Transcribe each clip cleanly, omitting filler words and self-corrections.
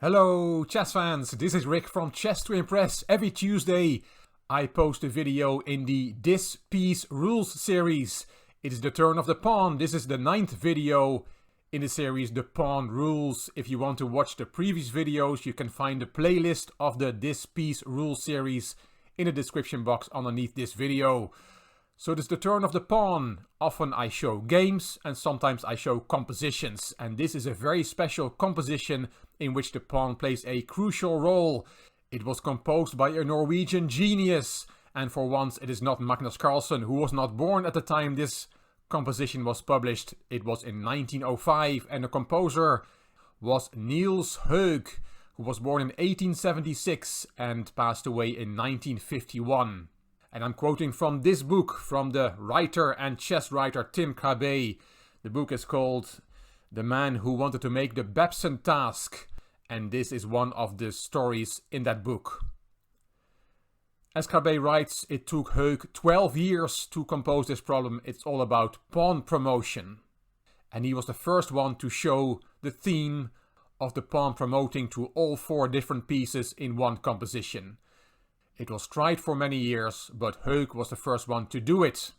Hello chess fans, this is Rick from Chess to Impress. Every Tuesday I post a video in the This Piece Rules series. It is the turn of the pawn. This is the 9th video in the series The Pawn Rules. If you want to watch the previous videos, you can find the playlist of the This Piece Rules series in the description box underneath this video. So it is the turn of the pawn. Often I show games and sometimes I show compositions. And this is a very special composition in which the pawn plays a crucial role. It was composed by a Norwegian genius. And for once it is not Magnus Carlsen, who was not born at the time this composition was published. It was in 1905 and the composer was Niels Høeg, who was born in 1876 and passed away in 1951. And I'm quoting from this book, from the writer and chess writer Tim Krabbe. The book is called The Man Who Wanted to Make the Babson Task. And this is one of the stories in that book. As Krabbe writes, it took Høeg 12 years to compose this problem. It's all about pawn promotion. And he was the first one to show the theme of the pawn promoting to all 4 different pieces in one composition. It was tried for many years, but Høeg was the first one to do it.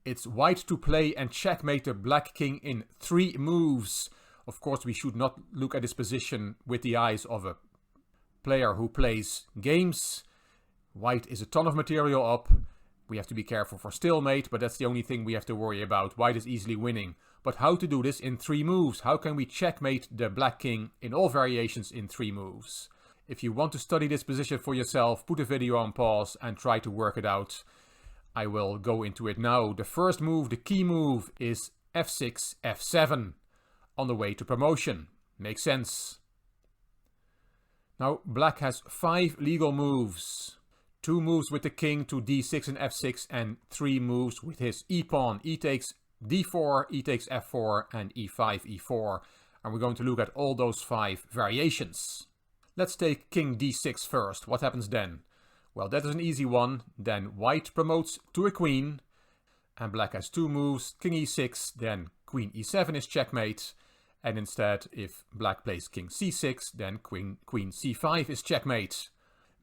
It's white to play and checkmate the black king in 3 moves. Of course, we should not look at this position with the eyes of a player who plays games. White is a ton of material up. We have to be careful for stalemate, but that's the only thing we have to worry about. White is easily winning. But how to do this in 3 moves? How can we checkmate the black king in all variations in 3 moves? If you want to study this position for yourself, put the video on pause and try to work it out. I will go into it now. The first move, the key move, is f6, f7 on the way to promotion. Makes sense. Now, black has 5 legal moves. 2 moves with the king to d6 and f6 and 3 moves with his e-pawn. E takes d4, e takes f4 and e5, e4. And we're going to look at all those 5 variations. Let's take king d6 first. What happens then? Well, that is an easy one. Then white promotes to a queen. And black has 2 moves. King e6, then queen e7 is checkmate. And instead, if black plays king c6, then queen c5 is checkmate.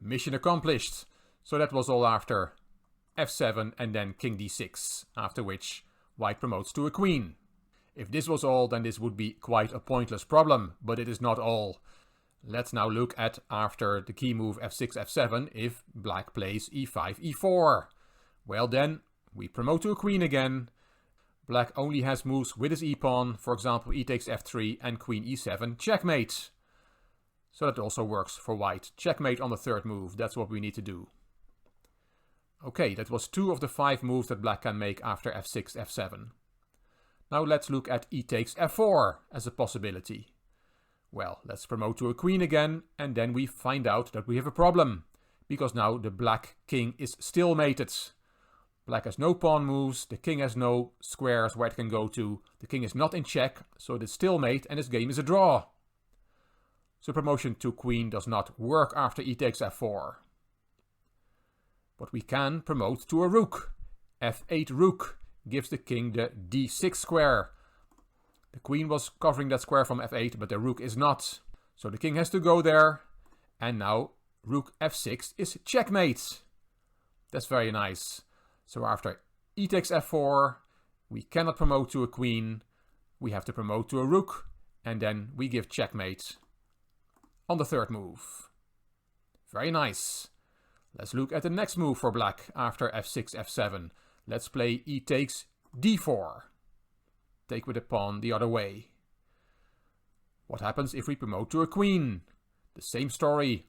Mission accomplished. So that was all after f7 and then king d6. After which, white promotes to a queen. If this was all, then this would be quite a pointless problem. But it is not all. Let's now look at, after the key move f6, f7, if black plays e5, e4. Well then, we promote to a queen again. Black only has moves with his e-pawn, for example e takes f3 and queen e7, checkmate. So that also works for white. Checkmate on the 3rd move, that's what we need to do. Okay, that was 2 of the 5 moves that black can make after f6, f7. Now let's look at e takes f4 as a possibility. Well, let's promote to a queen again, and then we find out that we have a problem. Because now the black king is stalemated. Black has no pawn moves, the king has no squares where it can go to. The king is not in check, so it is stalemate and this game is a draw. So promotion to queen does not work after e takes f4. But we can promote to a rook. f8 rook gives the king the d6 square. The queen was covering that square from f8, but the rook is not. So the king has to go there. And now rook f6 is checkmate. That's very nice. So after e takes f4, we cannot promote to a queen. We have to promote to a rook. And then we give checkmate on the 3rd move. Very nice. Let's look at the next move for black after f6, f7. Let's play e takes d4. Take with the pawn the other way. What happens if we promote to a queen? The same story.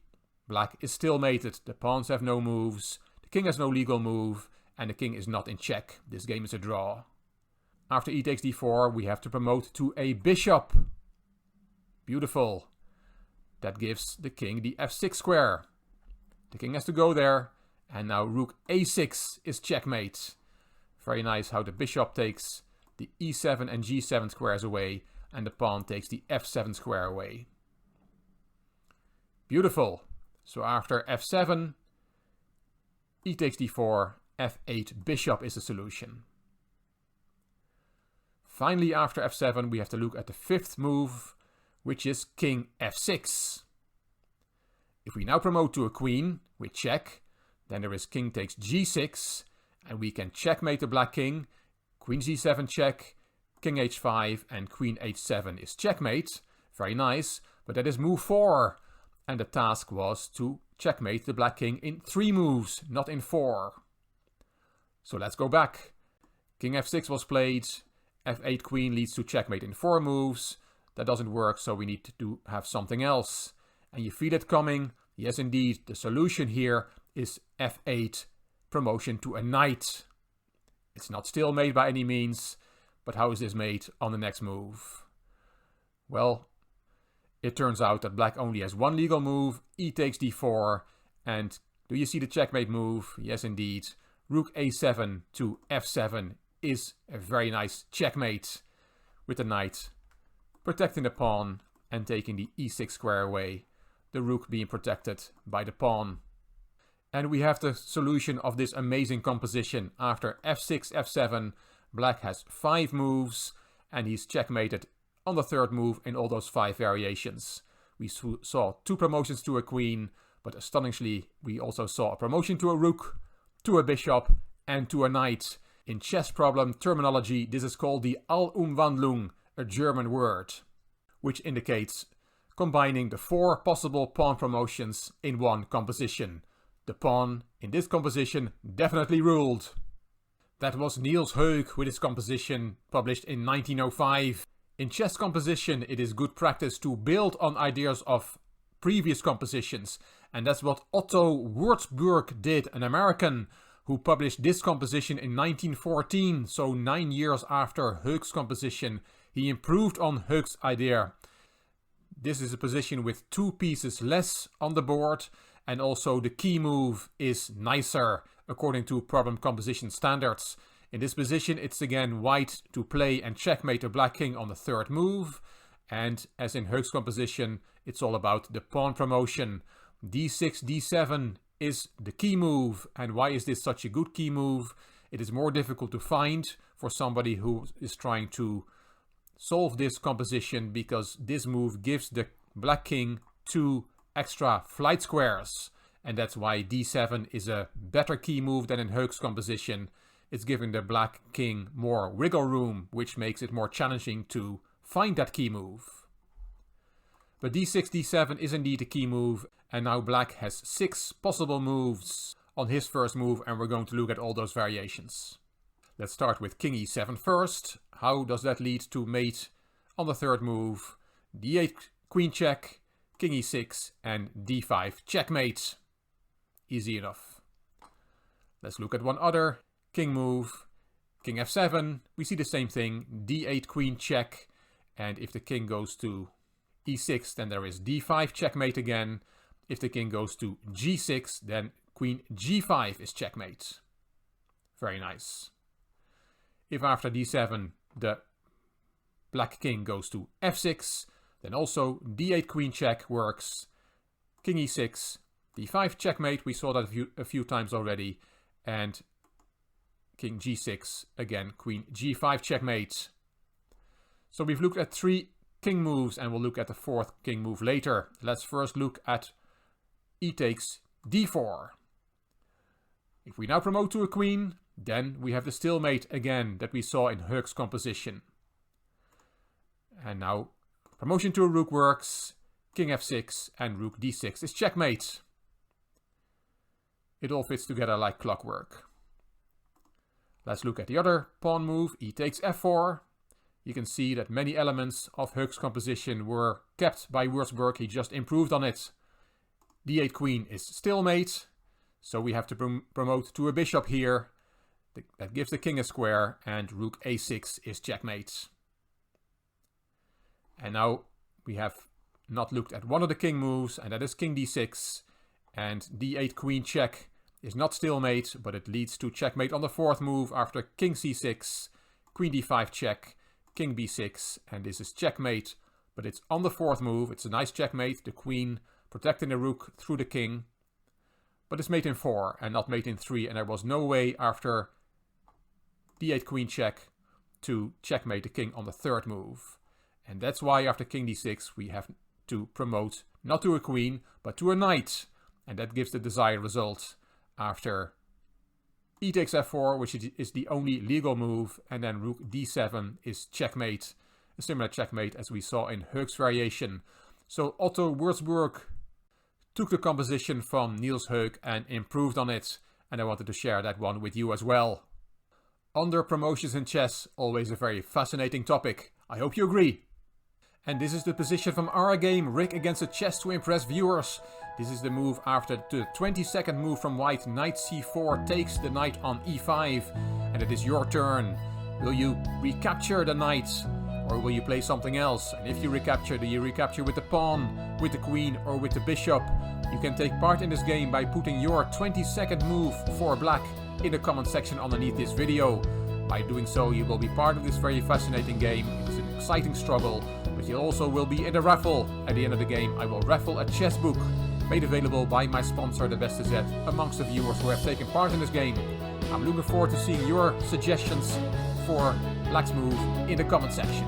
Black is stalemated, the pawns have no moves, the king has no legal move, and the king is not in check. This game is a draw. After e takes d4, we have to promote to a bishop. Beautiful. That gives the king the f6 square. The king has to go there, and now rook a6 is checkmate. Very nice how the bishop takes the e7 and g7 squares away, and the pawn takes the f7 square away. Beautiful. So after f7, e takes d4, f8 bishop is the solution. Finally, after f7, we have to look at the 5th move, which is king f6. If we now promote to a queen with check, then there is king takes g6, and we can checkmate the black king. Queen g7 check, king h5, and queen h7 is checkmate. Very nice, but that is move 4. And the task was to checkmate the black king in 3 moves, not in 4. So let's go back. King f6 was played, f8 queen leads to checkmate in 4 moves. That doesn't work, so we need to have something else. And you feel it coming. Yes, indeed, the solution here is f8, promotion to a knight. It's not stalemate by any means, but how is this made on the next move? Well, it turns out that black only has one legal move, e takes d4, and do you see the checkmate move? Yes, indeed. Rook a7 to f7 is a very nice checkmate with the knight protecting the pawn and taking the e6 square away, the rook being protected by the pawn. And we have the solution of this amazing composition. After f6, f7, black has 5 moves and he's checkmated on the 3rd move in all those 5 variations. We saw 2 promotions to a queen, but astonishingly we also saw a promotion to a rook, to a bishop, and to a knight. In chess problem terminology, this is called the Allan Van Loon, a German word, which indicates combining the 4 possible pawn promotions in one composition. The pawn in this composition definitely ruled. That was Niels Heuk with his composition published in 1905. In chess composition, it is good practice to build on ideas of previous compositions, and that's what Otto Wurzburg did, an American who published this composition in 1914, so 9 years after Heuk's composition. He improved on Heuk's idea. This is a position with 2 pieces less on the board, and also the key move is nicer according to problem composition standards. In this position, it's again white to play and checkmate the black king on the 3rd move, and as in Heuk's composition, it's all about the pawn promotion. d6, d7 is the key move. And why is this such a good key move? It is more difficult to find for somebody who is trying to solve this composition, because this move gives the black king 2 extra flight squares, and that's why d7 is a better key move than in Heuk's composition. It's giving the black king more wiggle room, which makes it more challenging to find that key move. But d6, d7 is indeed a key move, and now black has 6 possible moves on his first move, and we're going to look at all those variations. Let's start with king e7 first. How does that lead to mate on the 3rd move? d8 queen check, king e6, and d5 checkmate. Easy enough. Let's look at one other king move. King f7, we see the same thing, d8 queen check, and if the king goes to e6, then there is d5 checkmate again. If the king goes to g6, then queen g5 is checkmate. Very nice. If after d7 the black king goes to f6, then also d8 queen check works. King e6, d5 checkmate, we saw that a few times already, and king g6, again queen g5 checkmate. So we've looked at 3 king moves, and we'll look at the 4th king move later. Let's first look at e takes d4. If we now promote to a queen, then we have the stalemate again that we saw in Heuk's composition. And now promotion to a rook works, king f6, and rook d6 is checkmate. It all fits together like clockwork. Let's look at the other pawn move, e takes f4. You can see that many elements of Heuk's composition were kept by Wurzburg. He just improved on it. d8 queen is stalemate, so we have to promote to a bishop here. That gives the king a square, and rook a6 is checkmate. And now we have not looked at one of the king moves, and that is king d6. And d8 queen check is not stalemate, but it leads to checkmate on the 4th move after king c6, queen d5 check, king b6, and this is checkmate, but it's on the 4th move. It's a nice checkmate, the queen protecting the rook through the king, but it's mate in 4 and not mate in 3, and there was no way after d8 queen check to checkmate the king on the 3rd move. And that's why after king d6 we have to promote not to a queen, but to a knight. And that gives the desired result after e takes f4, which is the only legal move, and then rook d7 is checkmate. A similar checkmate as we saw in Hoek's variation. So Otto Wurzburg took the composition from Niels Hoek and improved on it, and I wanted to share that one with you as well. Under promotions in chess, always a very fascinating topic. I hope you agree. And this is the position from our game, Rick against the Chess to Impress viewers. This is the move after the 22nd move from white. Knight c4 takes the knight on e5, and it is your turn. Will you recapture the knight, or will you play something else? And if you recapture, do you recapture with the pawn, with the queen, or with the bishop? You can take part in this game by putting your 22nd move for black in the comment section underneath this video. By doing so, you will be part of this very fascinating game. It's an exciting struggle, but you also will be in the raffle. At the end of the game, I will raffle a chess book made available by my sponsor, The Beste Zet, amongst the viewers who have taken part in this game. I'm looking forward to seeing your suggestions for black's move in the comment section.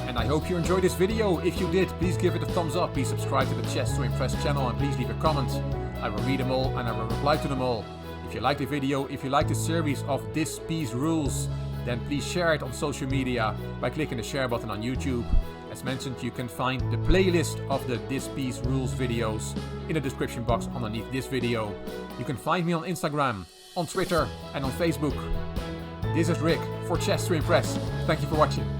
And I hope you enjoyed this video. If you did, please give it a thumbs up. Please subscribe to the Chess to Impress channel and please leave a comment. I will read them all and I will reply to them all. If you like the video, if you like the series of This Piece Rules, then please share it on social media by clicking the share button on YouTube. As mentioned, you can find the playlist of the This Piece Rules videos in the description box underneath this video. You can find me on Instagram, on Twitter and on Facebook. This is Rick for Chess to Impress. Thank you for watching.